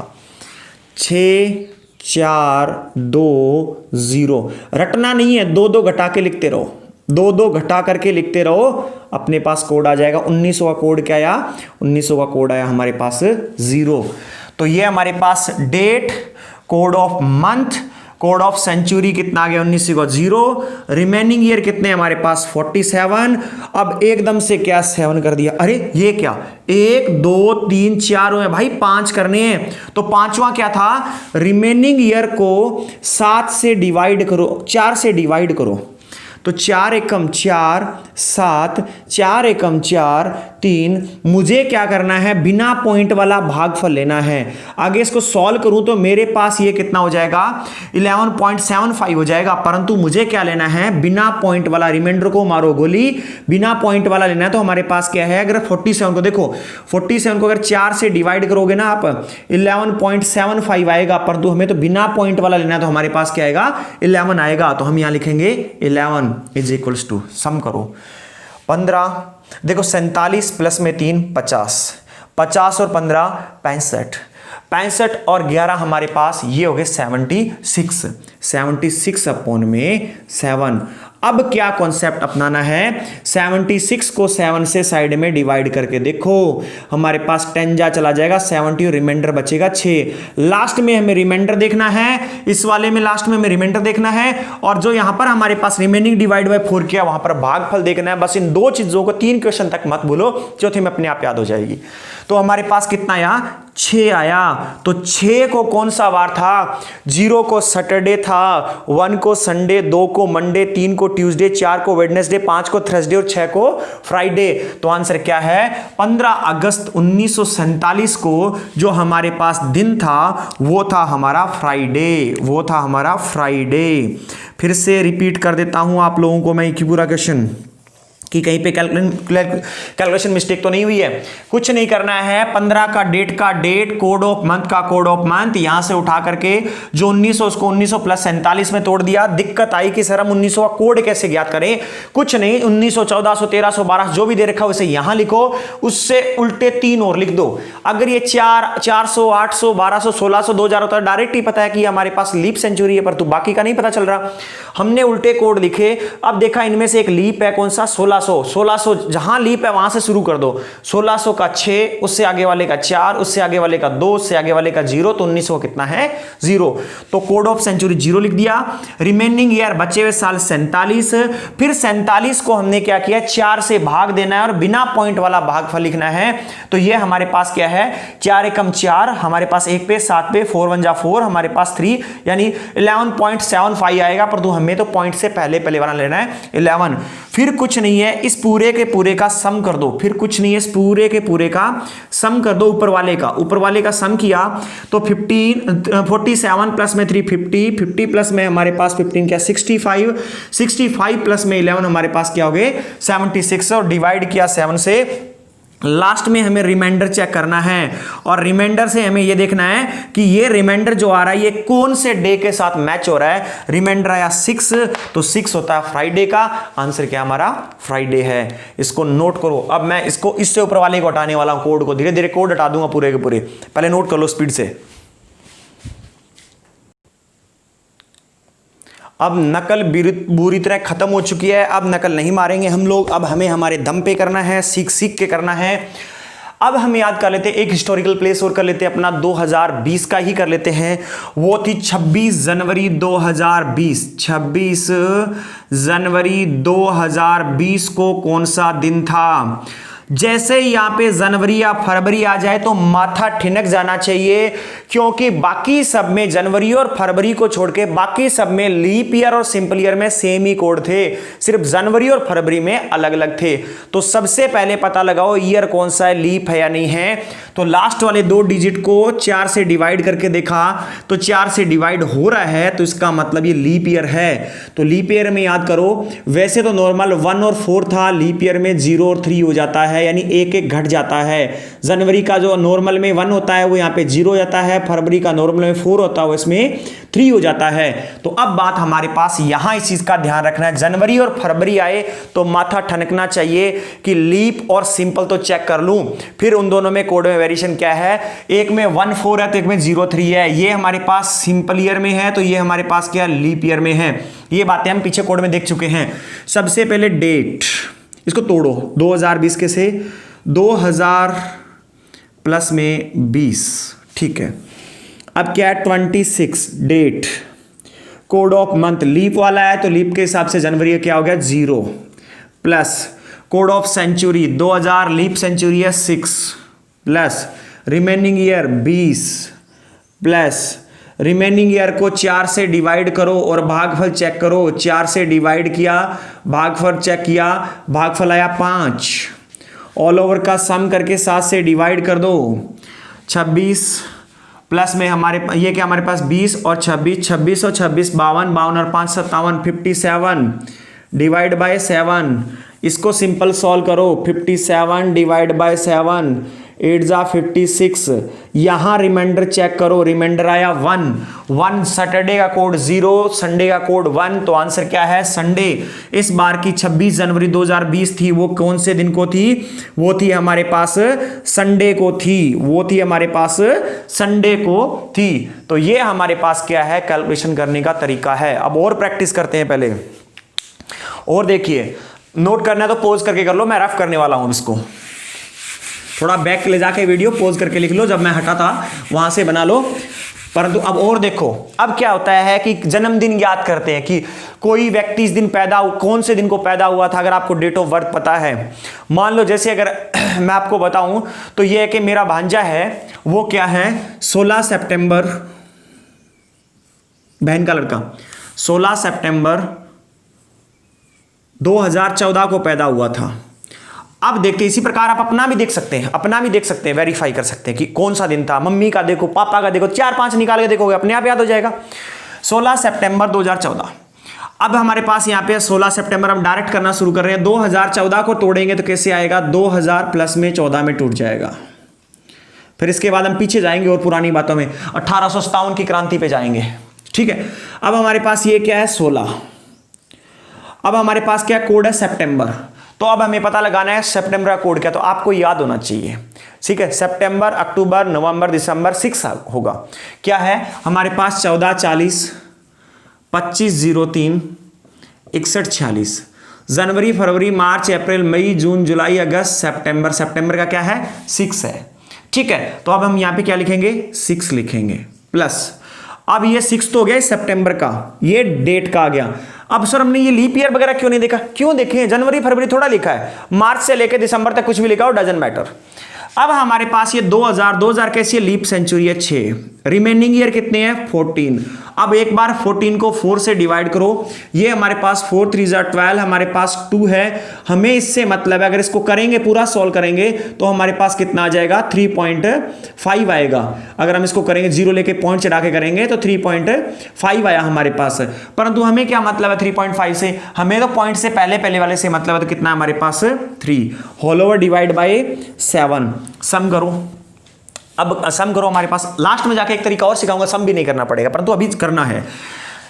6 4 2 0। रटना नहीं है, 2 घटा के लिखते रहो, 2 घटा करके लिखते रहो, अपने पास कोड आ जाएगा। 1900 का कोड क्या आया, 1900 का कोड आया हमारे पास 0। तो ये हमारे पास date, code of month, code of century कितना आ गया 19 को 0, रिमेनिंग ईयर कितने हमारे पास 47। अब एकदम से क्या 7 कर दिया, अरे ये क्या 1 2 3 4 हुए भाई, 5 करने हैं। तो पांचवा क्या था, रिमेनिंग ईयर को 7 से डिवाइड करो, 4 से डिवाइड करो। तो 4 एकम 4 7, 4 एकम 4 3। मुझे क्या करना है, बिना पॉइंट वाला भागफल लेना है। आगे इसको सॉल्व करूं तो मेरे पास ये कितना हो जाएगा 11.75 हो जाएगा, परंतु मुझे क्या लेना है, बिना पॉइंट वाला। रिमाइंडर को मारो गोली, बिना पॉइंट वाला लेना है। तो हमारे पास क्या है, अगर 47 को देखो, 47 को अगर 4 से डिवाइड करोगे ना आप 11.75 आएगा, परंतु हमें तो बिना पॉइंट वाला लेना है। तो हमारे पास क्या आएगा 11 आएगा। तो हम यहां लिखेंगे 11 इज इक्वल्स टू, सम करो 15, देखो 47 प्लस में 3 50, 50 और 15 65, 65 और 11 हमारे पास ये हो गए 76, 76 अपॉन में 7। अब क्या कॉन्सेप्ट अपनाना है, 76 को 7 से साइड में डिवाइड करके देखो, हमारे पास 10 जा चला जाएगा, 70 और रिमाइंडर बचेगा 6। लास्ट में हमें रिमाइंडर देखना है, इस वाले में लास्ट में हमें रिमाइंडर देखना है, और जो यहां पर हमारे पास रिमेनिंग डिवाइड बाय 4 किया वहां पर भागफल देखना है। बस इन दो चीजों को 3 क्वेश्चन तक मत भूलो, चौथे में अपने आप याद हो जाएगी। तो हमारे पास कितना आया 6 आया। तो 6 को कौन सा वार था, 0 को सैटरडे था, 1 को संडे, 2 को मंडे, 3 को ट्यूसडे, 4 को वेडनेसडे, 5 को थर्सडे और 6 को फ्राइडे। तो आंसर क्या है, 15 अगस्त 1947 को जो हमारे पास दिन था वो था हमारा फ्राइडे, वो था हमारा फ्राइडे। फिर से रिपीट कर देता हूं आप लोगों को मैं पूरा क्वेश्चन, कि कहीं पे कैलकुलेशन मिस्टेक तो नहीं हुई है। कुछ नहीं करना है, 15 का डेट, कोड ऑफ मंथ का कोड ऑफ मंथ, यहां से उठा करके जो 1900 उसको 1900 प्लस 47 में तोड़ दिया। दिक्कत आई कि सर हम 1900 का कोड कैसे ज्ञात करें, कुछ नहीं, 1900 1400 1300 1200 जो भी दे रखा है उसे यहां लिखो, उससे उल्टे 3 और लिख दो। अगर ये 400 800 1200 1600 2000 होता है, डायरेक्ट ही पता है कि हमारे पास लीप सेंचुरी है, पर तो बाकी का नहीं पता चल रहा। हमने उल्टे कोड लिखे। अब देखा इनमें से एक लीप है, कौन सा 1600 जहां लीप है वहां से शुरू कर दो। 1600 का 6, उससे आगे वाले का 4, उससे आगे वाले का 2, उससे आगे वाले का 0, तो 1900 कितना है 0। तो कोड ऑफ सेंचुरी 0 लिख दिया। रिमेनिंग ईयर बचे हुए साल 47। फिर 47 को हमने क्या किया, 4 से भाग देना है और बिना पॉइंट वाला भागफल लिखना है। तो ये हमारे पास क्या है, 4 एकम 4 हमारे पास 1 पे 7 पे 4 1 जा 4, हमारे पास 3 यानी 11.75 आएगा, पर तो हमें तो पॉइंट से पहले वाला लेना है 11। फिर कुछ नहीं है, इस पूरे के पूरे का सम कर दो। फिर कुछ नहीं है, इस पूरे के पूरे का सम कर दो। ऊपर वाले का सम किया तो 47 प्लस में 3 50 प्लस में हमारे पास 15 क्या 65 प्लस में 11 हमारे पास क्या हो गए 76, और डिवाइड किया 7 से। लास्ट में हमें रिमाइंडर चेक करना है, और रिमाइंडर से हमें यह देखना है कि ये रिमाइंडर जो आ रहा है ये कौन से डे के साथ मैच हो रहा है। रिमाइंडर आया 6, तो 6 होता है फ्राइडे का। आंसर क्या हमारा फ्राइडे है। इसको नोट करो। अब मैं इसको इससे ऊपर वाले को हटाने वाला हूं, कोड को धीरे धीरे कोड हटा दूंगा पूरे के पूरे, पहले नोट कर लो स्पीड से। अब नकल बुरी तरह खत्म हो चुकी है, अब नकल नहीं मारेंगे हम लोग, अब हमें हमारे दम पे करना है, सीख के करना है। अब हम याद कर लेते हैं, एक हिस्टोरिकल प्लेस और कर लेते हैं अपना 2020 का ही कर लेते हैं। वो थी 26 जनवरी 2020। 26 जनवरी 2020 को कौन सा दिन था। जैसे यहां पे जनवरी या फरवरी आ जाए तो माथा ठिनक जाना चाहिए, क्योंकि बाकी सब में जनवरी और फरवरी को छोड़ के बाकी सब में लीप ईयर और सिंपल ईयर में सेम ही कोड थे, सिर्फ जनवरी और फरवरी में अलग अलग थे। तो सबसे पहले पता लगाओ ईयर कौन सा है, लीप है या नहीं है। तो लास्ट वाले 2 डिजिट को 4 से डिवाइड करके देखा तो 4 से डिवाइड हो रहा है, तो इसका मतलब ये लीप ईयर है। तो लीप ईयर में याद करो, वैसे तो नॉर्मल 1 और 4 था, लीप ईयर में 0 और 3 हो जाता है, यानी एक घट जाता है। जनवरी का जो नॉर्मल में 1 होता है वो यहाँ पे 0 हो जाता है, फरवरी का नॉर्मल में 4 होता है वो इसमें 3 हो जाता है। तो अब बात हमारे पास यहां इस चीज का ध्यान रखना है, जनवरी और फरवरी आए तो माथा ठनकना चाहिए कि लीप और सिंपल तो चेक कर लूं। फिर उन दोनों में कोड में वेरिएशन क्या है, एक में 1 4 है तो एक में 0 3 है। ये हमारे पास सिंपल ईयर में है, तो ये हमारे पास क्या लीप ईयर में है। ये बातें हम पीछे कोड में देख चुके हैं। सबसे पहले डेट, इसको तोड़ो 2020 के से 2000 प्लस में 20, ठीक है। अब क्या है 26 date, code of month leap वाला है तो लीप के हिसाब से जनवरी क्या हो गया 0 plus code of century 2000 leap century है 6 plus remaining year 20 plus remaining year को 4 से डिवाइड करो और भागफल चेक करो। 4 से डिवाइड किया, भागफल चेक किया, भागफल आया 5। ऑल ओवर का सम करके 7 से डिवाइड कर दो। 26 प्लस में हमारे ये क्या हमारे पास 20 और 26, 26 और 26 52, 52 और 5 57, 57 डिवाइड बाय 7। इसको सिंपल सॉल्व करो। 57 डिवाइड बाय 7 8 जा 56। यहां रिमाइंडर चेक करो, रिमाइंडर आया 1। सैटरडे का कोड 0, संडे का कोड 1, तो आंसर क्या है संडे। इस बार की 26 जनवरी 2020 थी, वो कौन से दिन को थी? वो थी हमारे पास संडे को थी, वो थी हमारे पास संडे को थी। तो ये हमारे पास क्या है कैलकुलेशन करने का तरीका है। अब और प्रैक्टिस करते हैं पहले, और देखिए नोट करना है तो पोज करके कर लो, मैं रफ करने वाला हूं इसको। थोड़ा बैक ले जाके वीडियो पोज करके लिख लो, जब मैं हटा था वहां से बना लो। परंतु अब और देखो, अब क्या होता है कि जन्मदिन याद करते हैं कि कोई व्यक्ति इस दिन कौन से दिन को पैदा हुआ था। अगर आपको डेट ऑफ बर्थ पता है, मान लो जैसे अगर मैं आपको बताऊं तो यह है कि मेरा भांजा है, वो क्या है 16 सितंबर, बहन का लड़का 16 सितंबर 2014 को पैदा हुआ था। अब देखते हैं, इसी प्रकार आप अपना भी देख सकते हैं, वेरीफाई कर सकते हैं कि कौन सा दिन था। मम्मी का देखो, पापा का देखो, 4-5 निकाल के देखोगे अपने आप याद हो जाएगा। 16 सितंबर 2014। अब हमारे पास यहां पे 16 सितंबर, हम डायरेक्ट करना शुरू कर रहे हैं। 2014 को तोड़ेंगे तो कैसे आएगा? 2000 प्लस में 14 में टूट जाएगा। फिर इसके बाद हम पीछे जाएंगे और पुरानी बातों में 1857 की क्रांति पे जाएंगे। ठीक है, अब हमारे पास ये क्या है 16। अब हमारे पास क्या कोड है सितंबर, तो अब हमें पता लगाना है सितंबर का कोड क्या, तो आपको याद होना चाहिए। ठीक है, सितंबर, अक्टूबर, नवंबर, दिसंबर 6 होगा। क्या है हमारे पास 1440, 2503, 6146। जनवरी, फरवरी, मार्च, अप्रैल, मई, जून, जुलाई, अगस्त, सितंबर का क्या है 6 है। ठीक है, तो अब हम यहां पे क्या लिखेंगे 6 लिखेंगे प्लस। अब ये 6 तो हो गया सितंबर का, ये डेट का आ गया। अब सर हमने ये लीप ईयर वगैरह क्यों नहीं देखा? क्यों देखें, जनवरी फरवरी थोड़ा लिखा है, मार्च से लेकर दिसंबर तक कुछ भी लिखा हो, डजंट मैटर। अब हमारे पास ये 2000 कैसी है लीप सेंचुरी है 6, रिमेनिंग ईयर कितने हैं 14। अब एक बार 14 को 4 से डिवाइड करो, ये हमारे पास 4 3 12, हमारे पास 2 है। हमें इससे मतलब है अगर इसको करेंगे पूरा सॉल्व करेंगे तो हमारे पास कितना आ जाएगा 3.5 आएगा। अगर हम इसको करेंगे 0 लेके पॉइंट चढ़ा के करेंगे तो 3.5 आया हमारे पास। परंतु हमें क्या मतलब है 3.5 से? हमें तो पॉइंट से पहले वाले से मतलब है, तो कितना हमारे पास 3 होल ओवर डिवाइड बाय 7। सम करो, अब सम करो। हमारे पास लास्ट में जाके एक तरीका और सिखाऊंगा, सम भी नहीं करना पड़ेगा परंतु अभी करना है।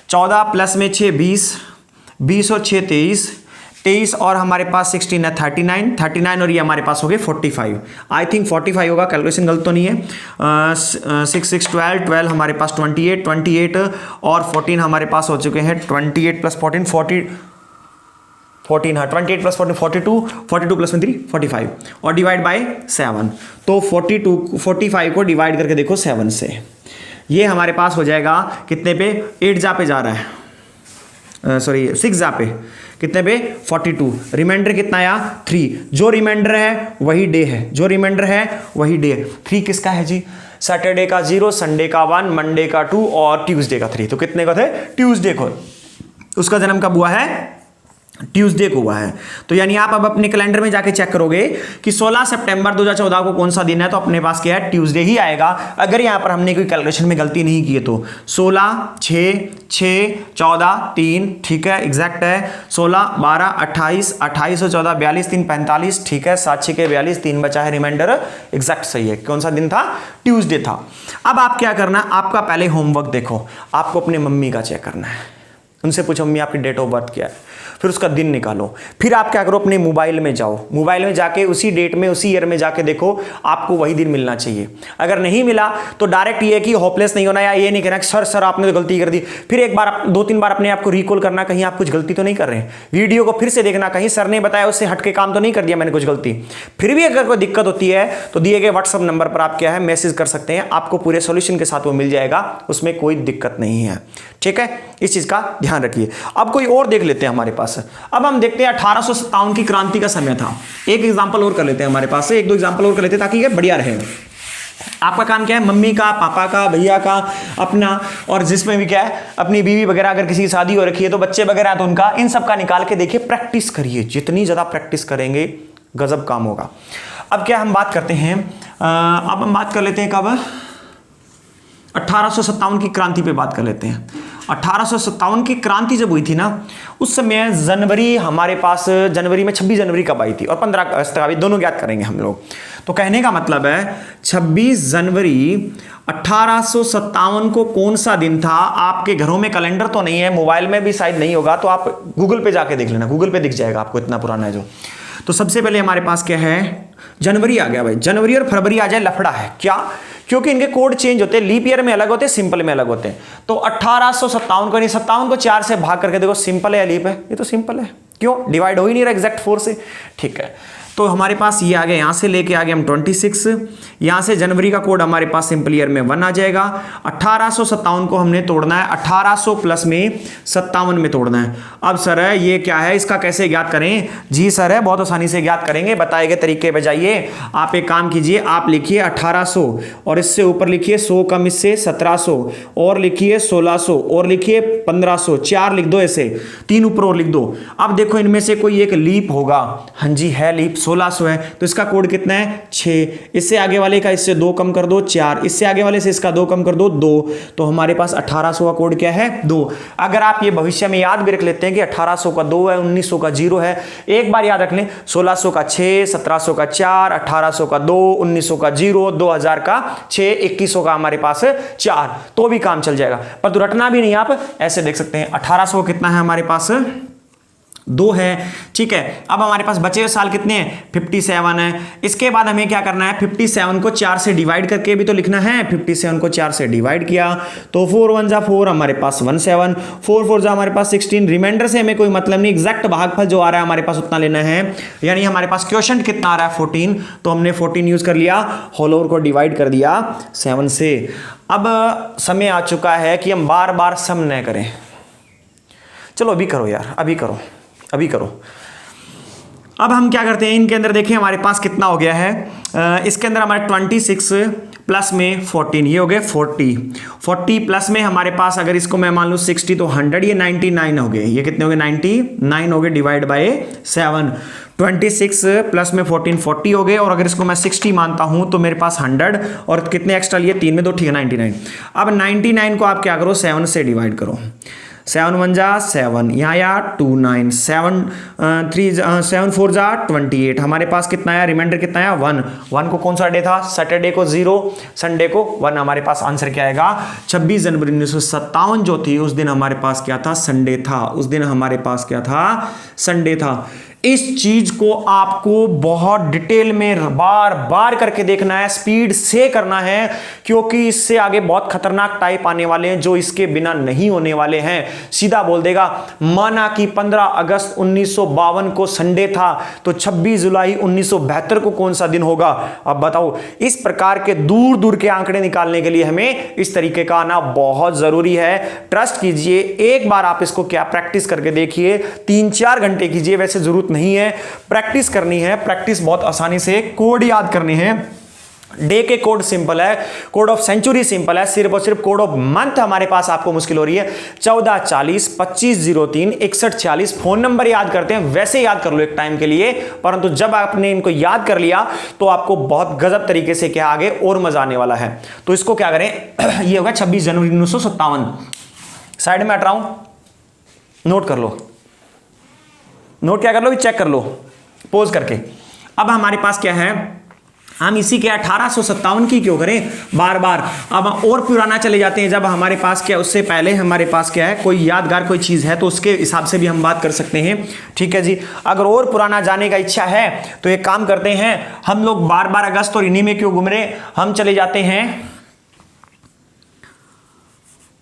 14 प्लस में 6 20, 20 और 6 23, 23 और हमारे पास 16 है 39 और ये हमारे पास हो गए 45। आई थिंक 45 होगा, कैलकुलेशन गलत तो नहीं है। 6 6 12 हमारे पास 28 और 14 हमारे पास हो चुके हैं 28 प्लस 14 14 हाँ 28 प्लस 14 42 प्लस 3 45 और डिवाइड बाय 7। तो 45 को डिवाइड करके देखो 7 से, ये हमारे पास हो जाएगा कितने पे 8 जा पे जा रहा है, सॉरी 6 जा पे कितने पे 42। रिमाइंडर कितना आया 3। जो रिमाइंडर है वही डे है, 3 किसका है जी? सैटरडे का 0, संडे का 1, मंडे का 2 और ट्यूसडे का 3। तो कितने को थे? ट्यूसडे को। उसका जन्म कब हुआ है? ट्यूसडे को हुआ है। तो यानी आप अब अपने कैलेंडर में जाके चेक करोगे कि 16 सितंबर 2014 को कौन सा दिन है, तो अपने पास क्या है ट्यूसडे ही आएगा। अगर यहां पर हमने कोई कैलकुलेशन में गलती नहीं की है तो 16 6 6 14 3 ठीक है, एग्जैक्ट है। 16 12 28 28 और 14 42 3 45 ठीक है, 7 6 के 42, 3 बचा है रिमाइंडर, एग्जैक्ट सही है। कौन सा दिन था? ट्यूसडे था। अब आप क्या करना, आपका पहले होमवर्क देखो, आपको अपने मम्मी का चेक करना है, उनसे पूछो मम्मी आपकी डेट ऑफ बर्थ क्या है, फिर उसका दिन निकालो, फिर आप क्या करो अपने मोबाइल में जाओ, मोबाइल में जाके उसी डेट में उसी ईयर में जाके देखो, आपको वही दिन मिलना चाहिए। अगर नहीं मिला तो डायरेक्ट ये कि होपलेस नहीं होना, या ये नहीं कहना कि सर आपने तो गलती कर दी। फिर एक बार 2-3 बार अपने आप को रिकॉल करना, कहीं आप कुछ गलती तो नहीं कर रहे हैं, वीडियो को फिर से देखना, कहीं सर ने बताया उससे हटके काम तो नहीं कर दिया मैंने कुछ गलती। फिर भी अगर कोई दिक्कत होती है तो दिए गए व्हाट्सएप नंबर पर आप क्या है मैसेज कर सकते हैं, आपको पूरे सॉल्यूशन के साथ वो मिल जाएगा, उसमें कोई दिक्कत नहीं है। ठीक है, इस चीज का ध्यान रखिए। अब कोई और देख लेते हैं हमारे पास। अब हम देखते हैं 1857 की क्रांति का समय था। एक एग्जांपल और कर लेते हैं हमारे पास से, 1-2 एग्जांपल और कर लेते हैं ताकि ये बढ़िया रहे। आपका काम क्या है, मम्मी का, पापा का, भैया का, अपना, और जिसमें भी क्या है अपनी बीवी वगैरह, अगर किसी की शादी हो रखी है तो बच्चे वगैरह तो उनका, इन सब का निकाल के देखिए, प्रैक्टिस करिए। जितनी ज्यादा प्रैक्टिस करेंगे गजब काम होगा। अब क्या हम बात करते हैं, अब हम बात कर लेते हैं कब, 1857 की क्रांति पे बात कर लेते हैं। 1857 की क्रांति जब हुई थी ना, उस समय जनवरी हमारे पास, जनवरी में 26 जनवरी कब आई थी और 15 अगस्त का भी, दोनों याद करेंगे हम लोग। तो कहने का मतलब है 26 जनवरी 1857 को कौन सा दिन था। आपके घरों में कैलेंडर तो नहीं है, मोबाइल में भी शायद नहीं होगा, तो आप गूगल पे जाके देख लेना, गूगल पे दिख जाएगा आपको, इतना पुराना है जो। तो सबसे पहले हमारे पास क्या है, जनवरी आ गया भाई। जनवरी और फरवरी आ जाए लफड़ा है, क्या? क्योंकि इनके कोड चेंज होते हैं, लीप ईयर में अलग होते हैं, सिंपल में अलग होते हैं। तो 1857 को नहीं, 57 को 4 से भाग करके देखो, सिंपल है या लीप है? ये तो सिंपल है, क्यों? डिवाइड हो ही नहीं रहा एग्जैक्ट 4 से। ठीक है, तो हमारे पास ये आ गया, यहां से लेके आ गए हम 26, यहां से जनवरी का कोड हमारे पास सिंपल ईयर में 1 आ जाएगा। 1857 को हमने तोड़ना है 1800 प्लस में 57 में तोड़ना है। अब सर है ये क्या है, इसका कैसे ज्ञात करें? जी सर है, बहुत आसानी से ज्ञात करेंगे, बताए गए तरीके पे जाइए। आप एक काम कीजिए, आप लिखिए 1800 और इससे ऊपर लिखिए 100 कम इससे 1700 और लिखिए 1600 और लिखिए 1500, 4 लिख दो, ऐसे 3 ऊपर और लिख दो। अब देखो इनमें से कोई एक लीप होगा, हाँ जी है लीप, 1600 है, तो इसका कोड कितना है? 6। इससे आगे वाले का इससे 2 कम कर दो, 4। इससे आगे वाले से इसका 2 कम कर दो, 2। तो हमारे पास 1800 का कोड क्या है? 2। अगर आप ये भविष्य में याद भी रख लेते हैं कि 1800 का 2 है, 1900 का 0 है, एक बार याद रख लें, 1600 का 6, 1700 का 4, 1800 का 2, 1900 का 0, 2000 का 6, 2100 का हमारे पास 4, तो भी काम चल जाएगा। पर तो रटना भी नहीं, आप ऐसे देख सकते हैं 1800 कितना है हमारे पास? 2 है। ठीक है, अब हमारे पास बचे हुए साल कितने हैं? 57 है। इसके बाद हमें क्या करना है? 57 को 4 से डिवाइड करके भी तो लिखना है। 57 को 4 से डिवाइड किया तो 4 1 जा 4, हमारे पास 17, 4 4 जा हमारे पास 16। रिमाइंडर से हमें कोई मतलब नहीं, एग्जैक्ट भागफल जो आ रहा है हमारे पास उतना लेना है। यानी हमारे पास क्वोशंट कितना आ रहा है? 14, तो हमने 14 यूज कर लिया, होल ओवर को डिवाइड कर दिया 7 से। अब समय आ चुका है कि हम बार बार सम न करें। चलो अभी करो यार, अभी करो, अभी करो। अब हम क्या करते हैं, इनके अंदर देखिए हमारे पास कितना हो गया है। इसके अंदर हमारे 26 प्लस में 14, ये हो गए 40 प्लस में हमारे पास, अगर इसको मैं मान लूँ 60 तो 100, ये 99 हो गए। ये कितने हो गए? 99 हो गए, डिवाइड बाय 7। 26 प्लस में 14 40 हो गए, और अगर इसको मैं 60 मानता हूं तो मेरे पास 100 और कितने एक्स्ट्रा लिए? 3 में 2, ठीक है 99। अब 99 को आप क्या करो? 7 से डिवाइड करो। 7 1 जा 7, यहाँ या 2 9, 7 7 4 जा 28। हमारे पास कितना आया? रिमाइंडर कितना आया? 1। 1 को कौन सा डे था? सैटरडे को 0, संडे को 1। हमारे पास आंसर क्या आएगा? 26 जनवरी 1957 जो थी उस दिन हमारे पास क्या था? संडे था। उस दिन हमारे पास क्या था? संडे था। इस चीज को आपको बहुत डिटेल में बार बार करके देखना है, स्पीड से करना है, क्योंकि इससे आगे बहुत खतरनाक टाइप आने वाले हैं जो इसके बिना नहीं होने वाले हैं। सीधा बोल देगा, माना कि 15 अगस्त 1952 को संडे था, तो 26 जुलाई 1972 को कौन सा दिन होगा? अब बताओ। इस प्रकार के दूर दूर के आंकड़े निकालने के लिए हमें इस तरीके का आना बहुत जरूरी है। ट्रस्ट कीजिए, एक बार आप इसको क्या प्रैक्टिस करके देखिए, 3-4 घंटे कीजिए, वैसे जरूरत नहीं है, प्रैक्टिस करनी है। प्रैक्टिस बहुत आसानी से, कोड याद करने हैं। डे के कोड सिंपल है, कोड ऑफ सेंचुरी सिंपल है, सिर्फ और सिर्फ कोड ऑफ मंथ हमारे पास आपको मुश्किल हो रही है। 1440 2503 6140 फोन नंबर याद करते हैं, वैसे याद कर लो एक टाइम के लिए, परंतु जब आपने इनको याद कर लिया तो आपको बहुत गजब तरीके से क्या आगे और मजा आने वाला है। तो इसको क्या करें, ये होगा 26 जनवरी 1957। साइड में हट रहा हूं, नोट कर लो, नोट क्या कर लो, चेक कर लो पोज करके। अब हमारे पास क्या है, हम इसी के 1857 की क्यों करें बार बार। अब और पुराना चले जाते हैं, जब हमारे पास क्या, उससे पहले हमारे पास क्या है, कोई यादगार कोई चीज़ है तो उसके हिसाब से भी हम बात कर सकते हैं। ठीक है जी। अगर और पुराना जाने का इच्छा है तो एक काम करते हैं, हम लोग बार बार अगस्त और इन्हीं में क्यों घूम रहे, हम चले जाते हैं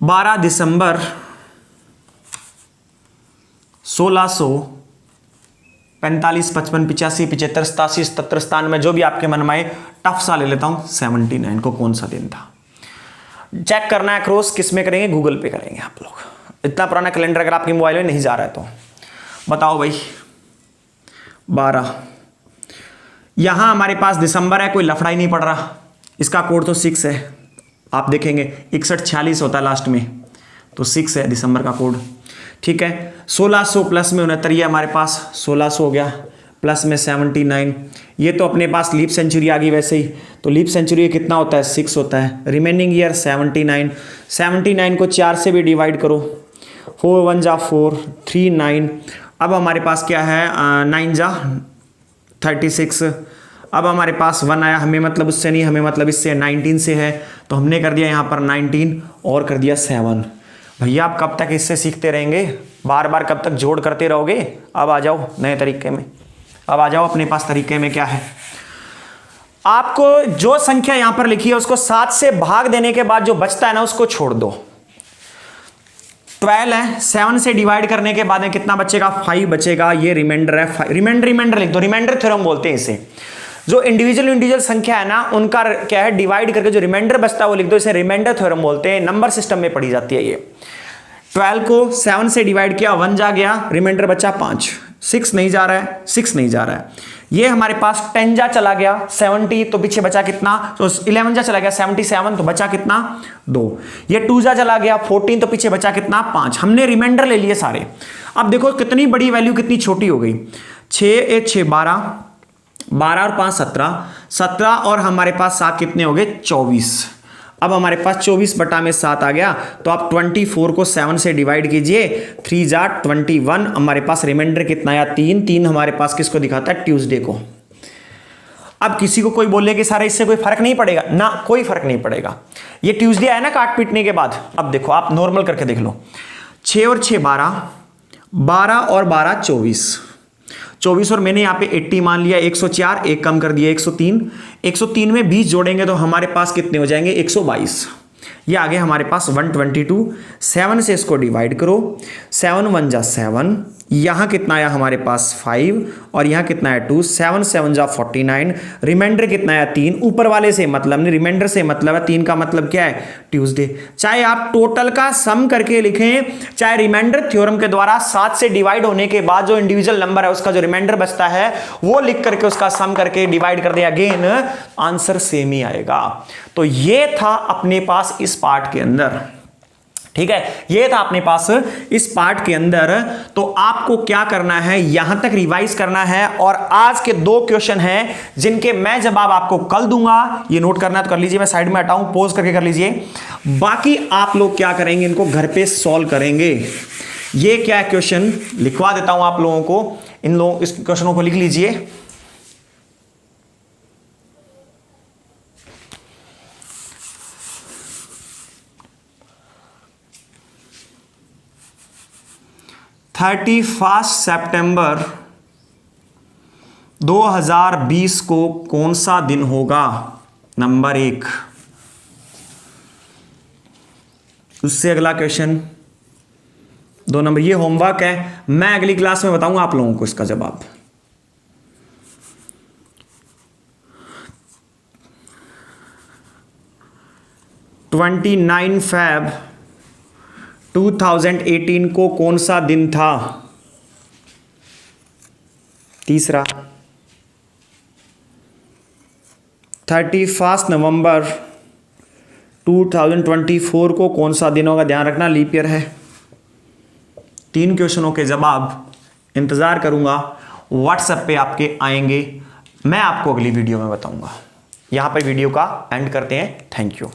12 दिसंबर 1645, 55, 85, 75, 87, 77, 97, जो भी आपके मन में आए। टफ सा ले लेता हूं 79 को कौन सा दिन था। चेक करना है क्रॉस, किस में करेंगे, गूगल पे करेंगे आप लोग। इतना पुराना कैलेंडर अगर आपके मोबाइल में नहीं जा रहा है तो बताओ भाई। 12 यहां हमारे पास दिसंबर है, कोई लफड़ा ही नहीं पड़ रहा। इसका कोड तो 6 है, आप देखेंगे 6146 होता है लास्ट में, तो 6 है दिसंबर का कोड। ठीक है। 1600 प्लस में 69, ये हमारे पास 1600 हो गया, प्लस में 79, ये तो अपने पास लीप सेंचुरी आ गई वैसे ही, तो लीप सेंचुरी कितना होता है 6 होता है। रिमेनिंग ईयर 79, 79 को 4 से भी डिवाइड करो, 4 1 जा 4, 3 9। अब हमारे पास क्या है 9 जा 36। अब हमारे पास 1 आया, हमें मतलब उससे नहीं, हमें मतलब इससे 19 से है, तो हमने कर दिया यहाँ पर 19 और कर दिया 7। भैया आप कब तक इससे सीखते रहेंगे, बार बार कब तक जोड़ करते रहोगे। अब आ जाओ नए तरीके में, अब आ जाओ अपने पास तरीके में क्या है। आपको जो संख्या यहां पर लिखी है उसको 7 से भाग देने के बाद जो बचता है ना उसको छोड़ दो। 12 है, 7 से डिवाइड करने के बाद में कितना बचेगा, 5 बचेगा, ये रिमाइंडर है। रिमाइंडर लिख दो, रिमाइंडर थ्योरम बोलते हैं इसे। जो इंडिविजुअल संख्या है ना उनका क्या है, डिवाइड करके जो रिमाइंडर बचता है वो लिख दो, इसे रिमाइंडर थ्योरम बोलते हैं। नंबर सिस्टम में पढ़ी जाती है ये। 12 को 7 से डिवाइड किया, 1 जा गया, रिमाइंडर बचा 5, 6 नहीं जा रहा है, 6 नहीं जा रहा है। ये हमारे पास 10 जा चला गया 70, तो पीछे बचा कितना, तो 11 जा चला गया 77, तो बचा कितना 2। ये 2 जा चला गया 14, तो पीछे बचा कितना 5। हमने रिमाइंडर ले लिए सारे। अब देखो कितनी बड़ी वैल्यू कितनी छोटी हो गई। 6 1 6 12, 12 और 5 17, 17 और हमारे पास 7 कितने हो गए 24। अब हमारे पास 24 बटा में 7 आ गया, तो आप 24 को 7 से डिवाइड कीजिए, 3 जा 21। हमारे पास रिमाइंडर कितना आया 3, 3 हमारे पास किसको दिखाता है, ट्यूसडे को। अब किसी को कोई बोले कि सारे इससे कोई फर्क नहीं पड़ेगा ना, कोई फर्क नहीं पड़ेगा। ये ट्यूसडे आया ना काट पीटने के बाद। अब देखो आप नॉर्मल करके देख लो, 6 और 6 12, 12 और 12 24, 24 और मैंने यहाँ पे 80 मान लिया, 104, एक कम कर दिया 103, 103 में 20 जोड़ेंगे तो हमारे पास कितने हो जाएंगे 122। ये आगे हमारे पास 122। 7 से इसको डिवाइड करो, 7 1 जा 7, यहाँ कितना आया हमारे पास 5 और यहाँ कितना है 2, 7 7 जा 49, रिमाइंडर कितना आया 3। ऊपर वाले से मतलब नहीं, रिमाइंडर से मतलब है, 3 का मतलब क्या है ट्यूसडे। चाहे आप टोटल का सम करके लिखें, चाहे रिमाइंडर थ्योरम के द्वारा 7 से डिवाइड होने के बाद जो इंडिविजुअल नंबर है उसका जो रिमाइंडर बचता है वो लिख करके उसका सम करके डिवाइड कर दे, अगेन आंसर सेम ही आएगा। तो ये था अपने पास इस पार्ट के अंदर। ठीक है, ये था अपने पास इस पार्ट के अंदर। तो आपको क्या करना है, यहां तक रिवाइज करना है, और आज के 2 क्वेश्चन हैं जिनके मैं जवाब आपको कल दूंगा। ये नोट करना है तो कर लीजिए, मैं साइड में हटाऊं, पोज करके कर लीजिए। बाकी आप लोग क्या करेंगे, इनको घर पे सॉल्व करेंगे। ये क्या है क्वेश्चन लिखवा देता हूं आप लोगों को, इन लोगों इस क्वेश्चनों को लिख लीजिए। सितंबर 2020 को कौन सा दिन होगा, नंबर 1। उससे अगला क्वेश्चन 2 नंबर, ये होमवर्क है, मैं अगली क्लास में बताऊंगा आप लोगों को इसका जवाब। Feb 2018 को कौन सा दिन था, तीसरा। 31 नवंबर 2024 को कौन सा दिन होगा, ध्यान रखना लीप ईयर है। 3 क्वेश्चनों के जवाब इंतजार करूंगा, व्हाट्सएप पे आपके आएंगे, मैं आपको अगली वीडियो में बताऊंगा। यहां पर वीडियो का एंड करते हैं, थैंक यू।